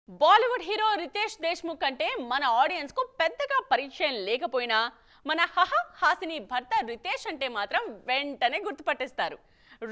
Bollywood hero Riteish Deshmukh అంటే మన audience కు పెద్దగా పరిచయం లేకపోయినా మన హాసిని భర్త రితేష్ అంటే మాత్రం వెంటనే గుర్తుపట్టేస్తారు.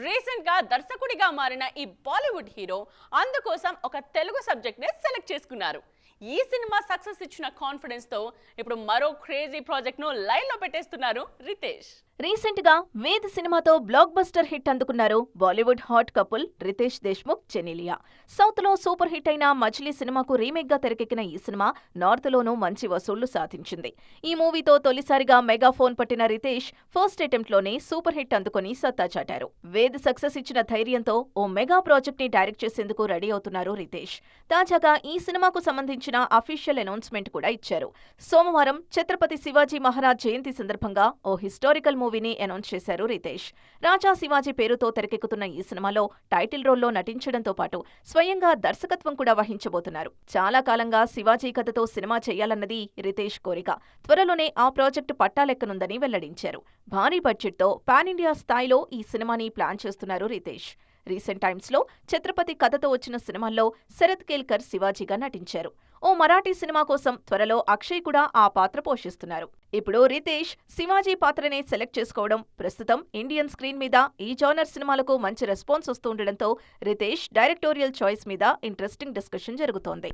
రీసెంట్ గా దర్శకుడిగా మారిన ఈ బాలీవుడ్ హీరో అందుకోసం ఒక తెలుగు సబ్జెక్ట్ ని సెలెక్ట్ చేసుకున్నారు. ఈ సినిమా సక్సెస్ ఇచ్చిన కాన్ఫిడెన్స్ తో ఇప్పుడు మరో క్రేజీ ప్రాజెక్ట్ ను లైన్ లో పెట్టేస్తున్నారు రితేష్. రీసెంట్ గా వేద్ సినిమాతో బ్లాక్ బస్టర్ హిట్ అందుకున్నారు Bollywood hot couple Riteish Deshmukh, Genelia. South లో సూపర్ హిట్ అయిన మచిలీ సినిమాకు రీమేక్ గా తెరకెక్కిన ఈ సినిమా నార్త్ లోనూ మంచి వసూళ్లు సాధించింది. ఈ మూవీతో తొలిసారిగా మెగాఫోన్ పట్టిన రితేష్ ఫస్ట్ అటెంప్ట్ లోనే సూపర్ హిట్ అందుకుని సత్తా చాటారు. వేద్ సక్సెస్ ఇచ్చిన ధైర్యంతో ఓ మెగా ప్రాజెక్ట్ ని డైరెక్ట్ చేసేందుకు రెడీ అవుతున్నారు రితేష్. తాజాగా ఈ సినిమాకు సంబంధించిన అఫీషియల్ అనౌన్స్మెంట్ కూడా ఇచ్చారు. సోమవారం ఛత్రపతి శివాజీ మహారాజ్ జయంతి సందర్భంగా ఓ హిస్టారికల్ మూవీని అనౌన్స్ చేశారు రితేష్. రాజా శివాజీ పేరుతో తెరకెక్కుతున్న ఈ సినిమాలో టైటిల్ రోల్లో నటించడంతో పాటు స్వయంగా దర్శకత్వం కూడా వహించబోతున్నారు. చాలా కాలంగా శివాజీ కథతో సినిమా చేయాలన్నది రితేష్ కోరిక. త్వరలోనే ఆ ప్రాజెక్టు పట్టాలెక్కనుందని వెల్లడించారు. భారీ బడ్జెట్తో పాన్ ఇండియా స్థాయిలో ఈ సినిమాని ప్లాన్ చేస్తున్నారు రితేష్. రీసెంట్ టైమ్స్ లో ఛత్రపతి కథతో వచ్చిన సినిమాల్లో శరత్ కేల్కర్ శివాజీగా నటించారు. ఓ మరాఠీ సినిమా కోసం త్వరలో అక్షయ్ కూడా ఆ పాత్ర పోషిస్తున్నారు. ఇప్పుడు రితేష్ శివాజీ పాత్రనే సెలెక్ట్ చేసుకోవడం, ప్రస్తుతం ఇండియన్ స్క్రీన్ మీద ఈ జానర్ సినిమాలకు మంచి రెస్పాన్స్ వస్తుండటంతో రితేష్ డైరెక్టోరియల్ చాయిస్ మీద ఇంట్రెస్టింగ్ డిస్కషన్ జరుగుతోంది.